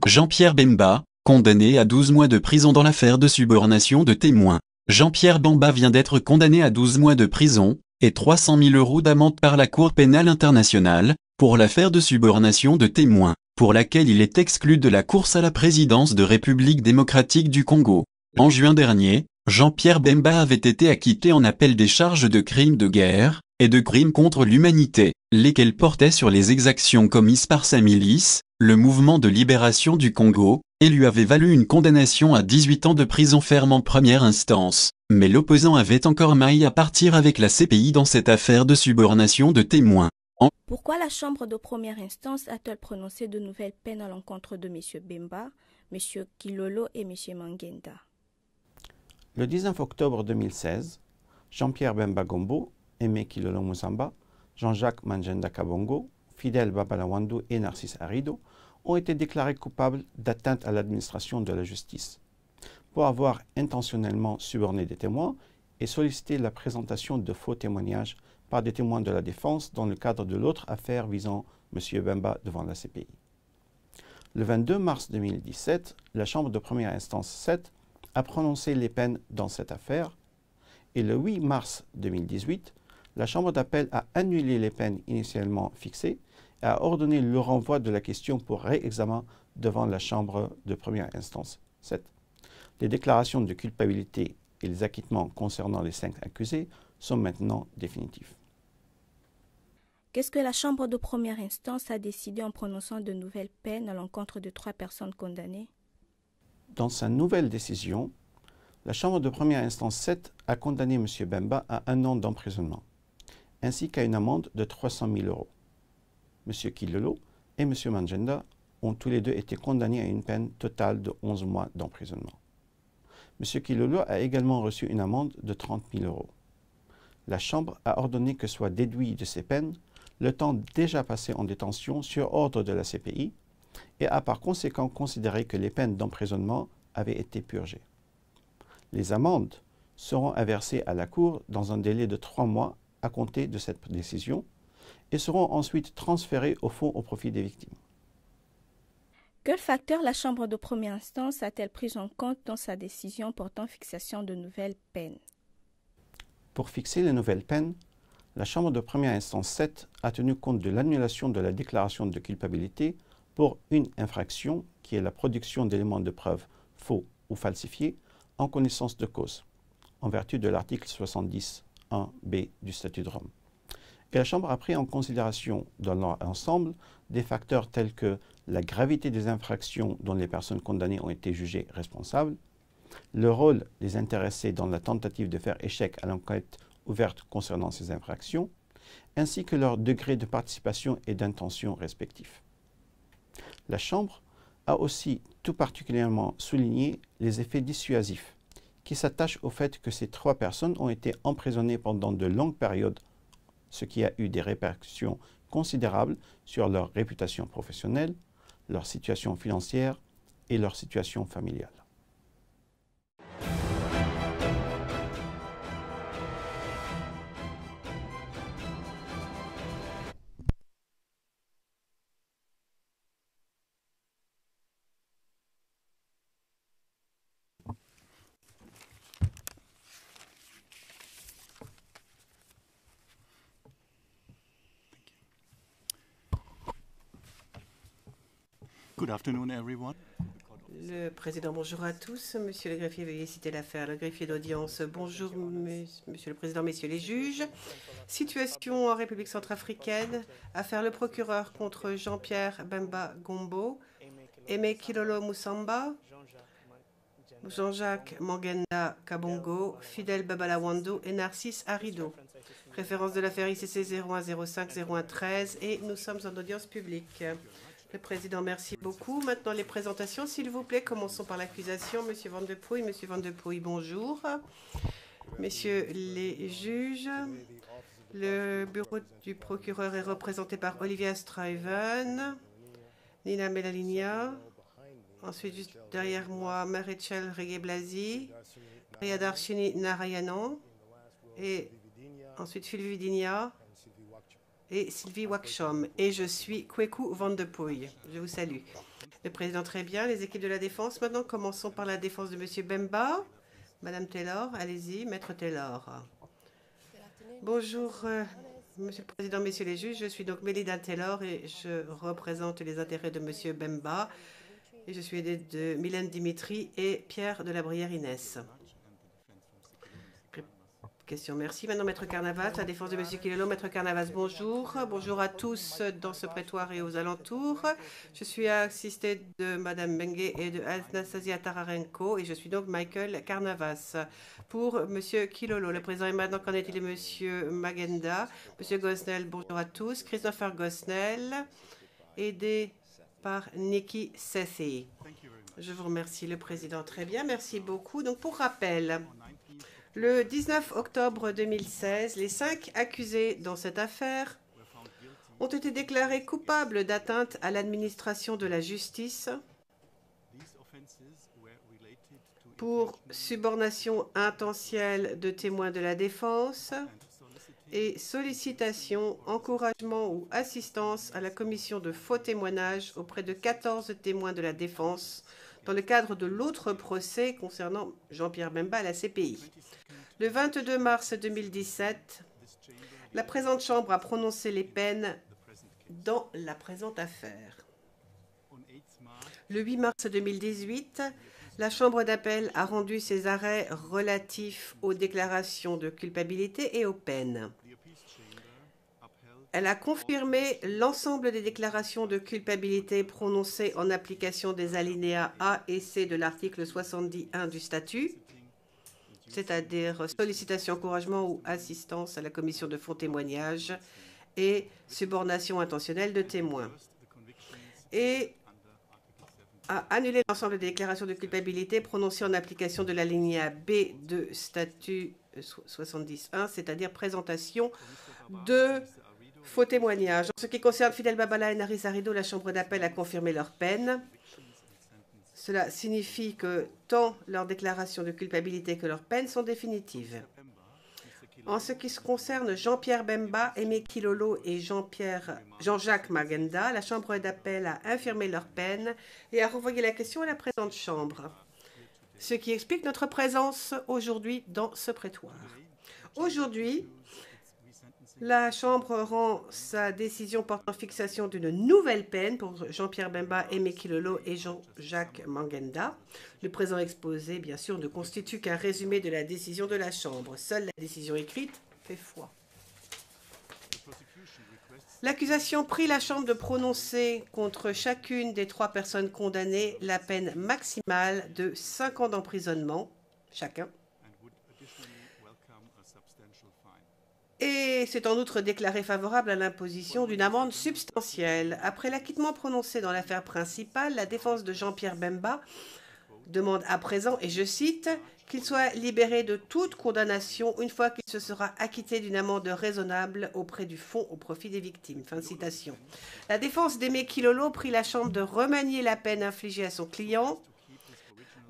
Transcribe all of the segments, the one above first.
Jean-Pierre Bemba, condamné à 12 mois de prison dans l'affaire de subornation de témoins. Jean-Pierre Bemba vient d'être condamné à 12 mois de prison et 300 000 € d'amende par la Cour pénale internationale pour l'affaire de subornation de témoins, pour laquelle il est exclu de la course à la présidence de République démocratique du Congo. En juin dernier, Jean-Pierre Bemba avait été acquitté en appel des charges de crimes de guerre et de crimes contre l'humanité, lesquels portaient sur les exactions commises par sa milice, le Mouvement de libération du Congo, et lui avait valu une condamnation à 18 ans de prison ferme en première instance. Mais l'opposant avait encore maille à partir avec la CPI dans cette affaire de subornation de témoins. Pourquoi la Chambre de première instance a-t-elle prononcé de nouvelles peines à l'encontre de M. Bemba, M. Kilolo et M. Mangenda? Le 19 octobre 2016, Jean-Pierre Bemba Gombo, Aimé Kilolo Musamba, Jean-Jacques Mangenda Kabongo, Fidel Babalawandou et Narcisse Arido ont été déclarés coupables d'atteinte à l'administration de la justice pour avoir intentionnellement suborné des témoins et sollicité la présentation de faux témoignages par des témoins de la défense dans le cadre de l'autre affaire visant M. Bemba devant la CPI. Le 22 mars 2017, la Chambre de première instance 7 a prononcé les peines dans cette affaire et le 8 mars 2018, la Chambre d'appel a annulé les peines initialement fixées et a ordonné le renvoi de la question pour réexamen devant la Chambre de première instance 7. Les déclarations de culpabilité et les acquittements concernant les 5 accusés sont maintenant définitifs. Qu'est-ce que la Chambre de première instance a décidé en prononçant de nouvelles peines à l'encontre de 3 personnes condamnées? Dans sa nouvelle décision, la Chambre de première instance 7 a condamné M. Bemba à 1 an d'emprisonnement, ainsi qu'à une amende de 300 000 €. M. Kilolo et M. Mangenda ont tous les deux été condamnés à une peine totale de 11 mois d'emprisonnement. M. Kilolo a également reçu une amende de 30 000 €. La Chambre a ordonné que soit déduit de ces peines le temps déjà passé en détention sur ordre de la CPI et a par conséquent considéré que les peines d'emprisonnement avaient été purgées. Les amendes seront à verser à la Cour dans un délai de 3 mois à compter de cette décision et seront ensuite transférées au fonds au profit des victimes. Quels facteurs la Chambre de première instance a-t-elle pris en compte dans sa décision portant fixation de nouvelles peines? Pour fixer les nouvelles peines, la Chambre de première instance 7 a tenu compte de l'annulation de la déclaration de culpabilité pour une infraction qui est la production d'éléments de preuve faux ou falsifiés en connaissance de cause, en vertu de l'article 70(1)b du statut de Rome. Et la Chambre a pris en considération dans leur ensemble des facteurs tels que la gravité des infractions dont les personnes condamnées ont été jugées responsables, le rôle des intéressés dans la tentative de faire échec à l'enquête ouverte concernant ces infractions, ainsi que leur degré de participation et d'intention respectifs. La Chambre a aussi tout particulièrement souligné les effets dissuasifs qui s'attachent au fait que ces 3 personnes ont été emprisonnées pendant de longues périodes, ce qui a eu des répercussions considérables sur leur réputation professionnelle, leur situation financière et leur situation familiale. Good afternoon, everyone. Le président, bonjour à tous. Monsieur le greffier, veuillez citer l'affaire. Le greffier d'audience, bonjour, monsieur le président, messieurs les juges. Situation en République centrafricaine. Affaire le procureur contre Jean-Pierre Bemba Gombo, Aimé Kilolo Musamba, Jean-Jacques Mangenda Kabongo, Fidel Babalawandou et Narcisse Arido. Référence de l'affaire ICC 0105-0113 et nous sommes en audience publique. Le président, merci beaucoup. Maintenant, les présentations, s'il vous plaît. Commençons par l'accusation. Monsieur Van de Pouy. Monsieur Van de Pouy, bonjour. Messieurs les juges, le bureau du procureur est représenté par Olivia Stuyven, Nina Melaligna. Ensuite, juste derrière moi, Marichel Regeblasi, Priyadarshini Narayanan. Et ensuite, Sylvie Digna et Sylvie Wakshom. Et je suis Kweku Van de Pouy. Je vous salue. Le président, très bien. Les équipes de la défense, maintenant, commençons par la défense de M. Bemba. Madame Taylor, allez-y, Maître Taylor. Bonjour, Monsieur le Président, Messieurs les juges. Je suis donc Mélida Taylor et je représente les intérêts de M. Bemba. Et je suis aidée de Mylène Dimitri et Pierre de la Brière Inès. Question, merci. Maintenant, Maître Carnavas, la défense de M. Kilolo. Maître Carnavas, bonjour. Bonjour à tous dans ce prétoire et aux alentours. Je suis assistée de Madame Bengue et de Anastasia Tararenko et je suis donc Michael Carnavas. Pour M. Kilolo, le président est maintenant, qu'en est-il de M. Magenda? M. Gosnell, bonjour à tous. Christopher Gosnell, aidé par Nikki Sethi. Je vous remercie, le président. Très bien, merci beaucoup. Donc, pour rappel, le 19 octobre 2016, les 5 accusés dans cette affaire ont été déclarés coupables d'atteinte à l'administration de la justice pour subornation intentionnelle de témoins de la défense et sollicitation, encouragement ou assistance à la commission de faux témoignages auprès de 14 témoins de la défense dans le cadre de l'autre procès concernant Jean-Pierre Bemba à la CPI. Le 22 mars 2017, la présente Chambre a prononcé les peines dans la présente affaire. Le 8 mars 2018, la Chambre d'appel a rendu ses arrêts relatifs aux déclarations de culpabilité et aux peines. Elle a confirmé l'ensemble des déclarations de culpabilité prononcées en application des alinéas A et C de l'article 70.1 du statut, c'est-à-dire sollicitation, encouragement ou assistance à la commission de faux témoignages et subornation intentionnelle de témoins. Et a annulé l'ensemble des déclarations de culpabilité prononcées en application de l'alinéa B de statut 70.1, c'est-à-dire présentation de faux témoignages. En ce qui concerne Fidel Babala et Naris Arido, la Chambre d'appel a confirmé leur peine. Cela signifie que tant leur déclaration de culpabilité que leurs peines sont définitives. En ce qui se concerne Jean-Pierre Bemba, Aimé Kilolo et Jean-Jacques Magenda, la Chambre d'appel a infirmé leurs peines et a renvoyé la question à la présente Chambre, ce qui explique notre présence aujourd'hui dans ce prétoire. Aujourd'hui, la Chambre rend sa décision portant fixation d'une nouvelle peine pour Jean-Pierre Bemba, Aimé Kilolo et Jean-Jacques Magenda. Le présent exposé, bien sûr, ne constitue qu'un résumé de la décision de la Chambre. Seule la décision écrite fait foi. L'accusation prie la Chambre de prononcer contre chacune des 3 personnes condamnées la peine maximale de 5 ans d'emprisonnement chacun. Et c'est en outre déclaré favorable à l'imposition d'une amende substantielle. Après l'acquittement prononcé dans l'affaire principale, la défense de Jean-Pierre Bemba demande à présent, et je cite, qu'il soit libéré de toute condamnation une fois qu'il se sera acquitté d'une amende raisonnable auprès du fonds au profit des victimes. Fin de citation. La défense d'Aimé Kilolo prie la Chambre de remanier la peine infligée à son client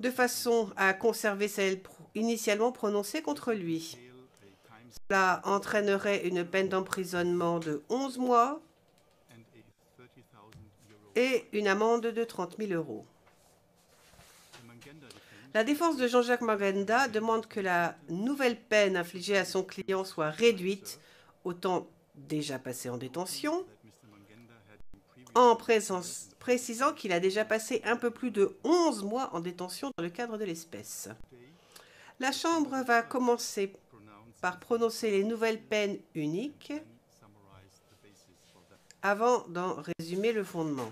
de façon à conserver celle initialement prononcée contre lui. Cela entraînerait une peine d'emprisonnement de 11 mois et une amende de 30 000 €. La défense de Jean-Jacques Magenda demande que la nouvelle peine infligée à son client soit réduite au temps déjà passé en détention, en précisant qu'il a déjà passé un peu plus de 11 mois en détention dans le cadre de l'espèce. La Chambre va commencer par prononcer les nouvelles peines uniques avant d'en résumer le fondement.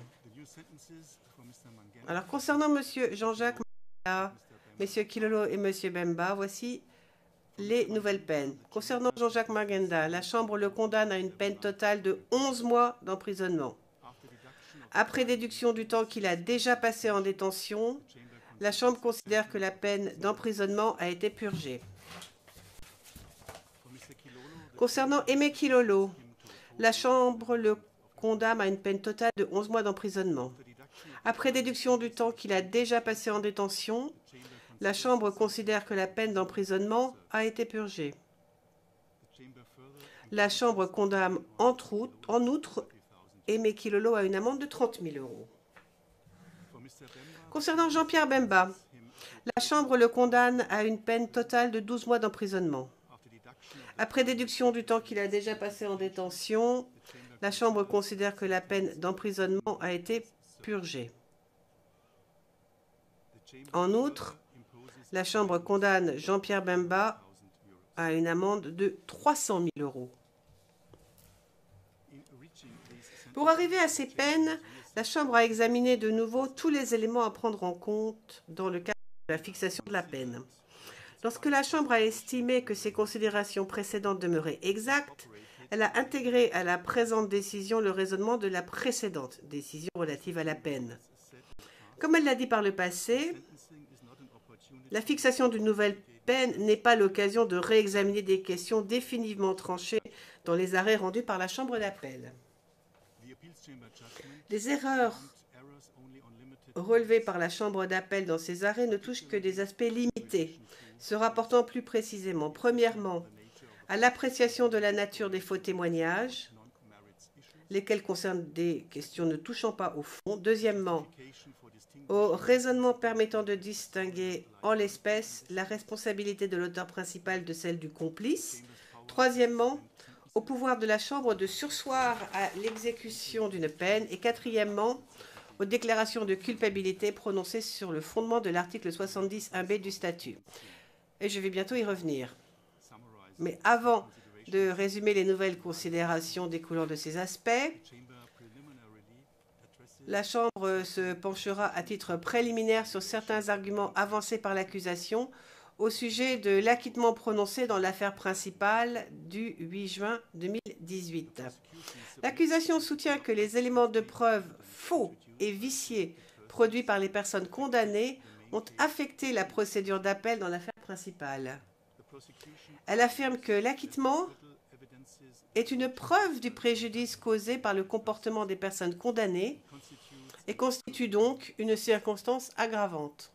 Alors, concernant M. Jean-Jacques Magenda, M. Kilolo et M. Bemba, voici les nouvelles peines. Concernant Jean-Jacques Magenda, la Chambre le condamne à une peine totale de 11 mois d'emprisonnement. Après déduction du temps qu'il a déjà passé en détention, la Chambre considère que la peine d'emprisonnement a été purgée. Concernant Aimé Kilolo, la Chambre le condamne à une peine totale de 11 mois d'emprisonnement. Après déduction du temps qu'il a déjà passé en détention, la Chambre considère que la peine d'emprisonnement a été purgée. La Chambre condamne en outre Aimé Kilolo à une amende de 30 000 €. Concernant Jean-Pierre Bemba, la Chambre le condamne à une peine totale de 12 mois d'emprisonnement. Après déduction du temps qu'il a déjà passé en détention, la Chambre considère que la peine d'emprisonnement a été purgée. En outre, la Chambre condamne Jean-Pierre Bemba à une amende de 300 000 euros. Pour arriver à ces peines, la Chambre a examiné de nouveau tous les éléments à prendre en compte dans le cadre de la fixation de la peine. Lorsque la Chambre a estimé que ces considérations précédentes demeuraient exactes, elle a intégré à la présente décision le raisonnement de la précédente décision relative à la peine. Comme elle l'a dit par le passé, la fixation d'une nouvelle peine n'est pas l'occasion de réexaminer des questions définitivement tranchées dans les arrêts rendus par la Chambre d'appel. Les erreurs relevées par la Chambre d'appel dans ces arrêts ne touchent que des aspects limités, se rapportant plus précisément, premièrement, à l'appréciation de la nature des faux témoignages, lesquels concernent des questions ne touchant pas au fond. Deuxièmement, au raisonnement permettant de distinguer en l'espèce la responsabilité de l'auteur principal de celle du complice. Troisièmement, au pouvoir de la Chambre de surseoir à l'exécution d'une peine. Et quatrièmement, aux déclarations de culpabilité prononcées sur le fondement de l'article 70(1)b du statut. Et je vais bientôt y revenir. Mais avant de résumer les nouvelles considérations découlant de ces aspects, la Chambre se penchera à titre préliminaire sur certains arguments avancés par l'accusation au sujet de l'acquittement prononcé dans l'affaire principale du 8 juin 2018. L'accusation soutient que les éléments de preuve faux et viciés produits par les personnes condamnées ont affecté la procédure d'appel dans l'affaire principale. Elle affirme que l'acquittement est une preuve du préjudice causé par le comportement des personnes condamnées et constitue donc une circonstance aggravante.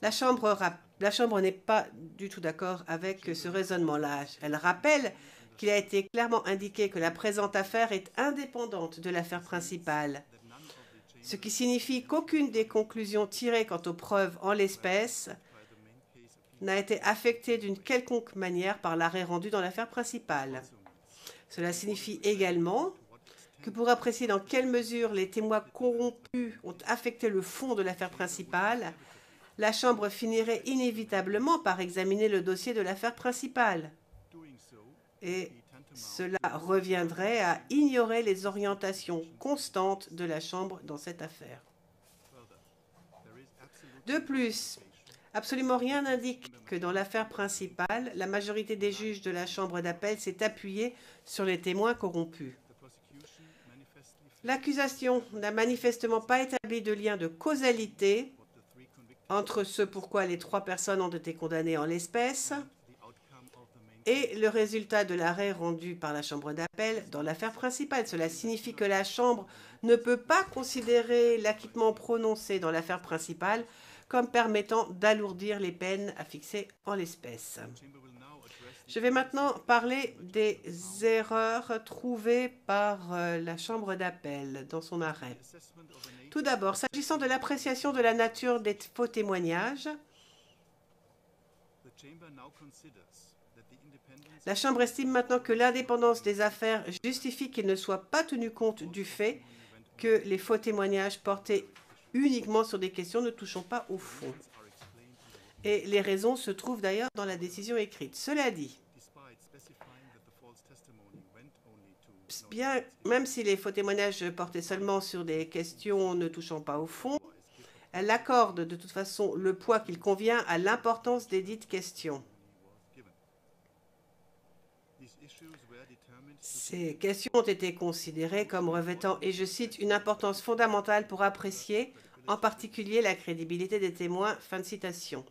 La Chambre n'est pas du tout d'accord avec ce raisonnement-là. Elle rappelle qu'il a été clairement indiqué que la présente affaire est indépendante de l'affaire principale, ce qui signifie qu'aucune des conclusions tirées quant aux preuves en l'espèce n'a été affectée d'une quelconque manière par l'arrêt rendu dans l'affaire principale. Cela signifie également que pour apprécier dans quelle mesure les témoins corrompus ont affecté le fond de l'affaire principale, la Chambre finirait inévitablement par examiner le dossier de l'affaire principale. Et cela reviendrait à ignorer les orientations constantes de la Chambre dans cette affaire. De plus, absolument rien n'indique que dans l'affaire principale, la majorité des juges de la Chambre d'appel s'est appuyée sur les témoins corrompus. L'accusation n'a manifestement pas établi de lien de causalité entre ce pourquoi les 3 personnes ont été condamnées en l'espèce et le résultat de l'arrêt rendu par la Chambre d'appel dans l'affaire principale. Cela signifie que la Chambre ne peut pas considérer l'acquittement prononcé dans l'affaire principale comme permettant d'alourdir les peines à fixer en l'espèce. Je vais maintenant parler des erreurs trouvées par la Chambre d'appel dans son arrêt. Tout d'abord, s'agissant de l'appréciation de la nature des faux témoignages, la Chambre estime maintenant que l'indépendance des affaires justifie qu'il ne soit pas tenu compte du fait que les faux témoignages portaient uniquement sur des questions ne touchant pas au fond. Et les raisons se trouvent d'ailleurs dans la décision écrite. Cela dit, même si les faux témoignages portaient seulement sur des questions ne touchant pas au fond, elle accorde de toute façon le poids qu'il convient à l'importance des dites questions. Ces questions ont été considérées comme revêtant, et je cite, une importance fondamentale pour apprécier, en particulier, la crédibilité des témoins. Fin de citation.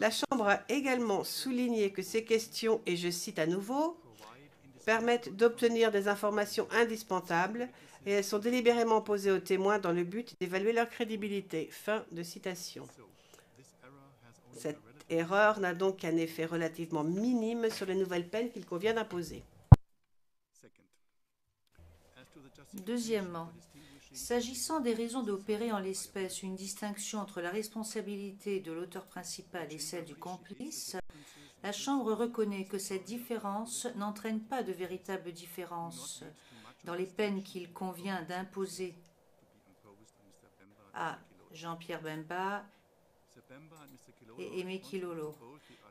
La Chambre a également souligné que ces questions, et je cite à nouveau, permettent d'obtenir des informations indispensables et elles sont délibérément posées aux témoins dans le but d'évaluer leur crédibilité. Fin de citation. Cette erreur n'a donc qu'un effet relativement minime sur les nouvelles peines qu'il convient d'imposer. Deuxièmement, S'agissant des raisons d'opérer en l'espèce une distinction entre la responsabilité de l'auteur principal et celle du complice, la Chambre reconnaît que cette différence n'entraîne pas de véritable différence dans les peines qu'il convient d'imposer à Jean-Pierre Bemba et Aimé Kilolo.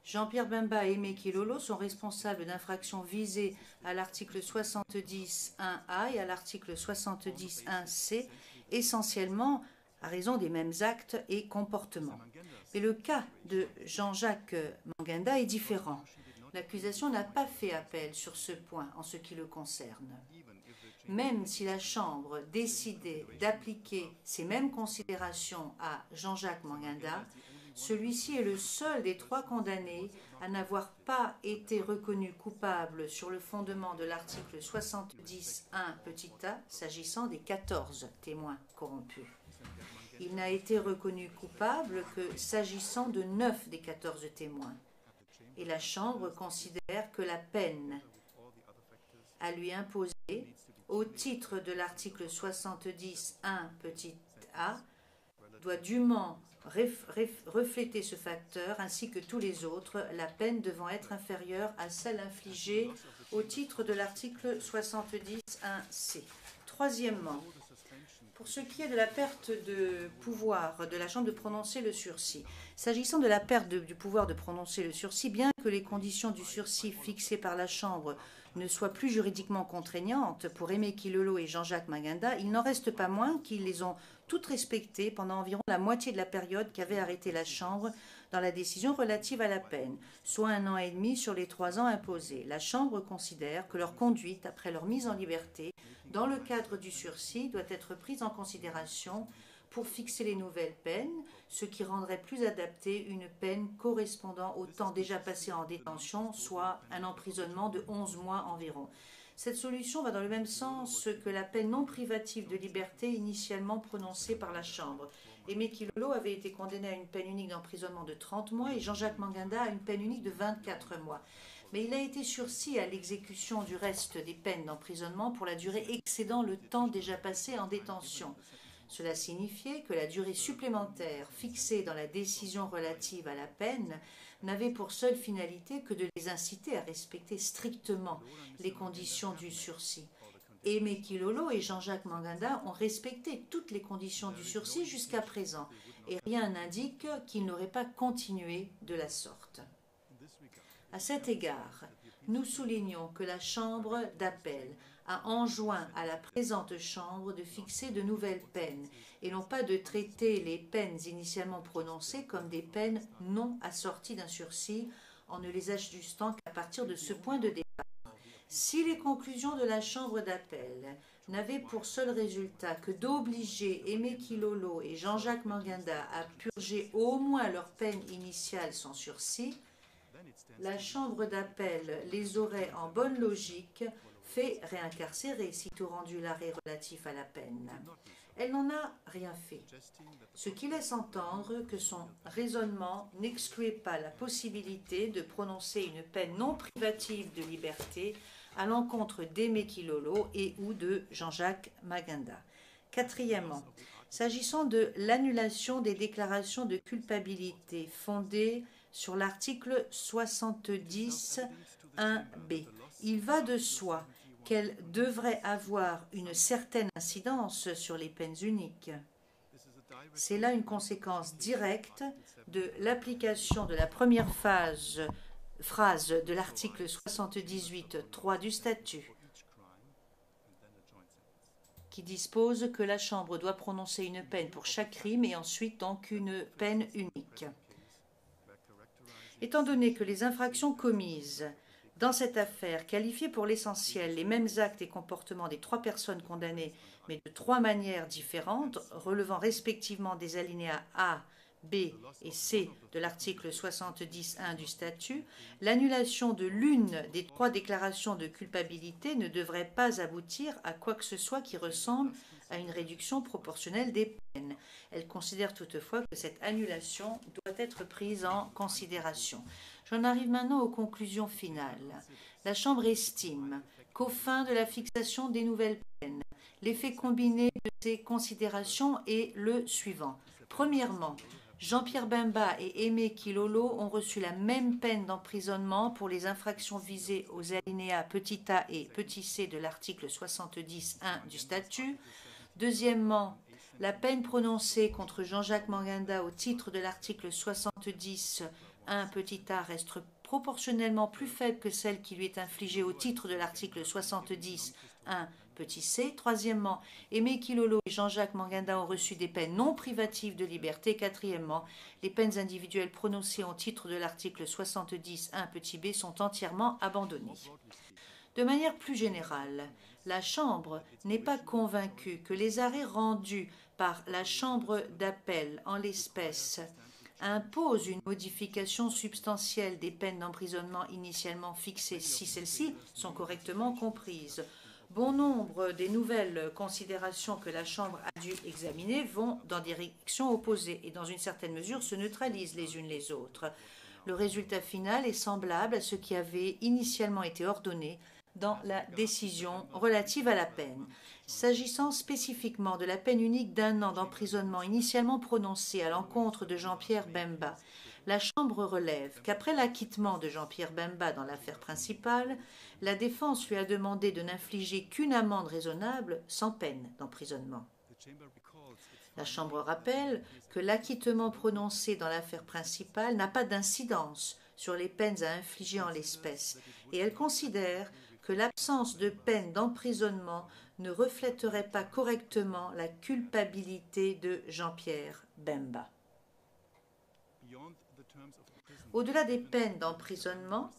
Jean-Pierre Bemba et Aimé Kilolo sont responsables d'infractions visées à l'article 70.1a et à l'article 70.1c, essentiellement à raison des mêmes actes et comportements. Mais le cas de Jean-Jacques Manganda est différent. L'accusation n'a pas fait appel sur ce point en ce qui le concerne. Même si la Chambre décidait d'appliquer ces mêmes considérations à Jean-Jacques Manganda, celui-ci est le seul des 3 condamnés à n'avoir pas été reconnu coupable sur le fondement de l'article 70.1a s'agissant des 14 témoins corrompus. Il n'a été reconnu coupable que s'agissant de 9 des 14 témoins. Et la Chambre considère que la peine à lui imposer au titre de l'article 70.1a doit dûment refléter ce facteur ainsi que tous les autres, la peine devant être inférieure à celle infligée au titre de l'article 70.1c. Troisièmement, pour ce qui est de la perte de pouvoir de la Chambre de prononcer le sursis, s'agissant de la perte du pouvoir de prononcer le sursis, bien que les conditions du sursis fixées par la Chambre ne soient plus juridiquement contraignantes pour Aimé Kilolo et Jean-Jacques Manganda, il n'en reste pas moins qu'ils les ont toutes respectées pendant environ la moitié de la période qu'avait arrêtée la Chambre dans la décision relative à la peine, soit 1 an et demi sur les 3 ans imposés. La Chambre considère que leur conduite après leur mise en liberté dans le cadre du sursis doit être prise en considération pour fixer les nouvelles peines, ce qui rendrait plus adaptée une peine correspondant au temps déjà passé en détention, soit un emprisonnement de 11 mois environ. Cette solution va dans le même sens que la peine non privative de liberté initialement prononcée par la Chambre. Aimé Kilolo avait été condamné à une peine unique d'emprisonnement de 30 mois et Jean-Jacques Manganda à une peine unique de 24 mois. Mais il a été sursis à l'exécution du reste des peines d'emprisonnement pour la durée excédant le temps déjà passé en détention. Cela signifiait que la durée supplémentaire fixée dans la décision relative à la peine n'avait pour seule finalité que de les inciter à respecter strictement les conditions du sursis. Aimé Kilolo et Jean-Jacques Manganda ont respecté toutes les conditions du sursis jusqu'à présent, et rien n'indique qu'ils n'auraient pas continué de la sorte. À cet égard, nous soulignons que la Chambre d'appel a enjoint à la présente Chambre de fixer de nouvelles peines et non pas de traiter les peines initialement prononcées comme des peines non assorties d'un sursis en ne les ajustant qu'à partir de ce point de départ. Si les conclusions de la Chambre d'appel n'avaient pour seul résultat que d'obliger Aimé Kilolo et Jean-Jacques Manganda à purger au moins leur peine initiale sans sursis, la Chambre d'appel les aurait en bonne logique fait réincarcérer sitôt rendu l'arrêt relatif à la peine. Elle n'en a rien fait, ce qui laisse entendre que son raisonnement n'excluait pas la possibilité de prononcer une peine non privative de liberté à l'encontre d'Aimé Kilolo et ou de Jean-Jacques Manganda. Quatrièmement, s'agissant de l'annulation des déclarations de culpabilité fondées sur l'article 70.1b, il va de soi qu'elle devrait avoir une certaine incidence sur les peines uniques. C'est là une conséquence directe de l'application de la première phrase de l'article 78.3 du statut, qui dispose que la Chambre doit prononcer une peine pour chaque crime et ensuite donc une peine unique. Étant donné que les infractions commises dans cette affaire qualifiait pour l'essentiel les mêmes actes et comportements des 3 personnes condamnées, mais de 3 manières différentes, relevant respectivement des alinéas A, B et C de l'article 70.1 du statut, l'annulation de l'une des 3 déclarations de culpabilité ne devrait pas aboutir à quoi que ce soit qui ressemble à une réduction proportionnelle des peines. Elle considère toutefois que cette annulation doit être prise en considération. J'en arrive maintenant aux conclusions finales. La Chambre estime qu'au fin de la fixation des nouvelles peines, L'effet combiné de ces considérations est le suivant. Premièrement, Jean-Pierre Bemba et Aimé Kilolo ont reçu la même peine d'emprisonnement pour les infractions visées aux alinéas petit a et petit c de l'article 70.1 du statut. Deuxièmement, la peine prononcée contre Jean-Jacques Manganda au titre de l'article 70.1 petit a reste proportionnellement plus faible que celle qui lui est infligée au titre de l'article 70.1 petit c. Troisièmement, Aimé Kilolo et Jean-Jacques Manganda ont reçu des peines non privatives de liberté. Quatrièmement, les peines individuelles prononcées au titre de l'article 70.1 petit b sont entièrement abandonnées. De manière plus générale, la Chambre n'est pas convaincue que les arrêts rendus par la Chambre d'appel en l'espèce imposent une modification substantielle des peines d'emprisonnement initialement fixées si celles-ci sont correctement comprises. Bon nombre des nouvelles considérations que la Chambre a dû examiner vont dans des directions opposées et dans une certaine mesure se neutralisent les unes les autres. Le résultat final est semblable à ce qui avait initialement été ordonné dans la décision relative à la peine. S'agissant spécifiquement de la peine unique d'1 an d'emprisonnement initialement prononcée à l'encontre de Jean-Pierre Bemba, la Chambre relève qu'après l'acquittement de Jean-Pierre Bemba dans l'affaire principale, la défense lui a demandé de n'infliger qu'une amende raisonnable sans peine d'emprisonnement. La Chambre rappelle que l'acquittement prononcé dans l'affaire principale n'a pas d'incidence sur les peines à infliger en l'espèce et elle considère que l'absence de peine d'emprisonnement ne reflèterait pas correctement la culpabilité de Jean-Pierre Bemba. Au-delà des peines d'emprisonnement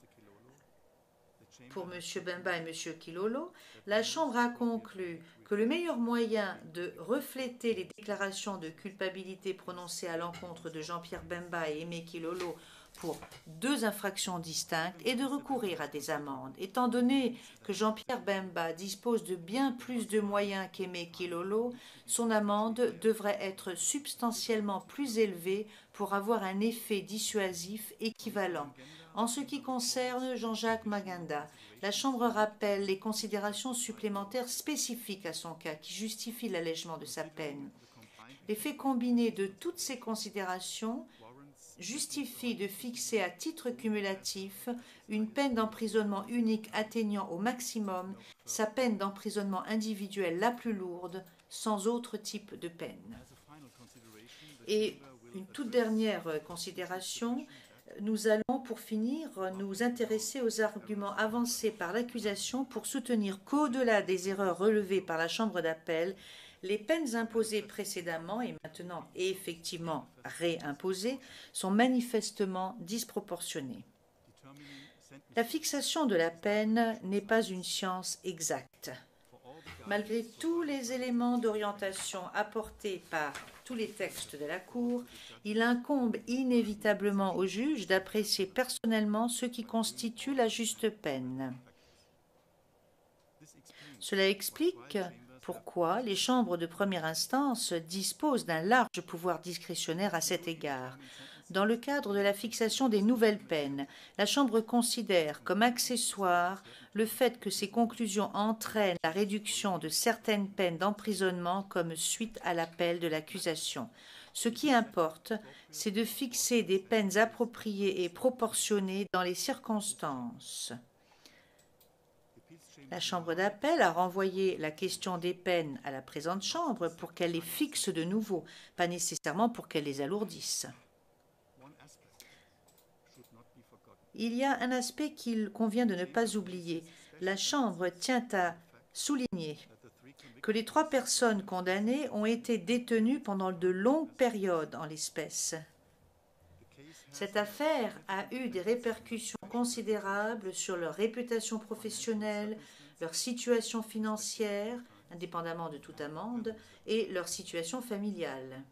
pour M. Bemba et M. Kilolo, la Chambre a conclu que le meilleur moyen de refléter les déclarations de culpabilité prononcées à l'encontre de Jean-Pierre Bemba et Aimé Kilolo pour deux infractions distinctes est de recourir à des amendes. Étant donné que Jean-Pierre Bemba dispose de bien plus de moyens qu'Aimé Kilolo, son amende devrait être substantiellement plus élevée pour avoir un effet dissuasif équivalent. En ce qui concerne Jean-Jacques Manganda, la Chambre rappelle les considérations supplémentaires spécifiques à son cas qui justifient l'allègement de sa peine. L'effet combiné de toutes ces considérations justifie de fixer à titre cumulatif une peine d'emprisonnement unique atteignant au maximum sa peine d'emprisonnement individuelle la plus lourde, sans autre type de peine. Et une toute dernière considération, nous allons pour finir nous intéresser aux arguments avancés par l'accusation pour soutenir qu'au-delà des erreurs relevées par la Chambre d'appel, les peines imposées précédemment et maintenant effectivement réimposées sont manifestement disproportionnées. La fixation de la peine n'est pas une science exacte. Malgré tous les éléments d'orientation apportés par tous les textes de la Cour, il incombe inévitablement au juge d'apprécier personnellement ce qui constitue la juste peine. Cela explique pourquoi les chambres de première instance disposent d'un large pouvoir discrétionnaire à cet égard. Dans le cadre de la fixation des nouvelles peines, la Chambre considère comme accessoire le fait que ces conclusions entraînent la réduction de certaines peines d'emprisonnement comme suite à l'appel de l'accusation. Ce qui importe, c'est de fixer des peines appropriées et proportionnées dans les circonstances. La Chambre d'appel a renvoyé la question des peines à la présente Chambre pour qu'elle les fixe de nouveau, pas nécessairement pour qu'elle les alourdisse. Il y a un aspect qu'il convient de ne pas oublier. La Chambre tient à souligner que les 3 personnes condamnées ont été détenues pendant de longues périodes en l'espèce. Cette affaire a eu des répercussions considérables sur leur réputation professionnelle, leur situation financière, indépendamment de toute amende, et leur situation familiale.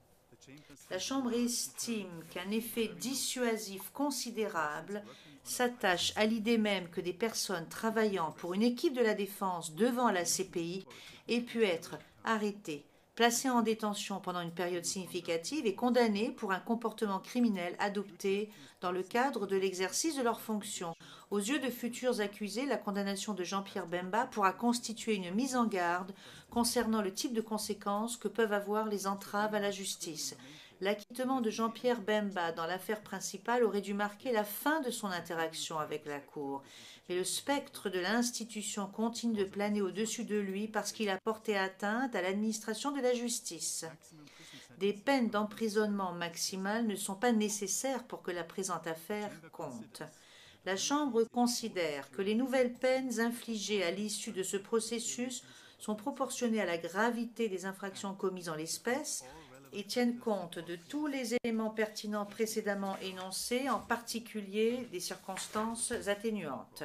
La Chambre estime qu'un effet dissuasif considérable s'attache à l'idée même que des personnes travaillant pour une équipe de la défense devant la CPI aient pu être arrêtées, placés en détention pendant une période significative et condamnés pour un comportement criminel adopté dans le cadre de l'exercice de leurs fonctions. Aux yeux de futurs accusés, la condamnation de Jean-Pierre Bemba pourra constituer une mise en garde concernant le type de conséquences que peuvent avoir les entraves à la justice. L'acquittement de Jean-Pierre Bemba dans l'affaire principale aurait dû marquer la fin de son interaction avec la Cour. Mais le spectre de l'institution continue de planer au-dessus de lui parce qu'il a porté atteinte à l'administration de la justice. Des peines d'emprisonnement maximales ne sont pas nécessaires pour que la présente affaire compte. La Chambre considère que les nouvelles peines infligées à l'issue de ce processus sont proportionnées à la gravité des infractions commises en l'espèce et tiennent compte de tous les éléments pertinents précédemment énoncés, en particulier des circonstances atténuantes.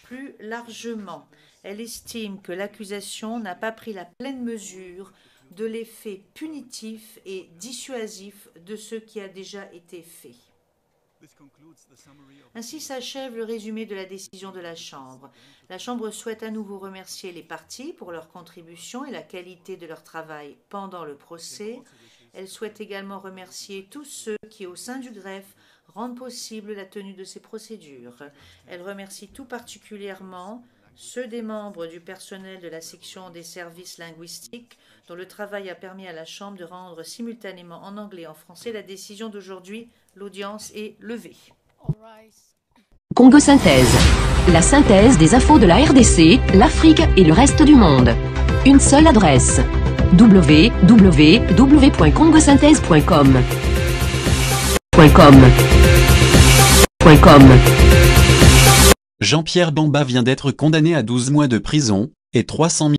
Plus largement, elle estime que l'accusation n'a pas pris la pleine mesure de l'effet punitif et dissuasif de ce qui a déjà été fait. Ainsi s'achève le résumé de la décision de la Chambre. La Chambre souhaite à nouveau remercier les parties pour leur contribution et la qualité de leur travail pendant le procès. Elle souhaite également remercier tous ceux qui, au sein du greffe, rendent possible la tenue de ces procédures. Elle remercie tout particulièrement ceux des membres du personnel de la section des services linguistiques dont le travail a permis à la Chambre de rendre simultanément en anglais et en français la décision d'aujourd'hui. L'audience est levée. Congo Synthèse. La synthèse des infos de la RDC, l'Afrique et le reste du monde. Une seule adresse. www.congosynthèse.com. Jean-Pierre Bemba vient d'être condamné à 12 mois de prison et 300 000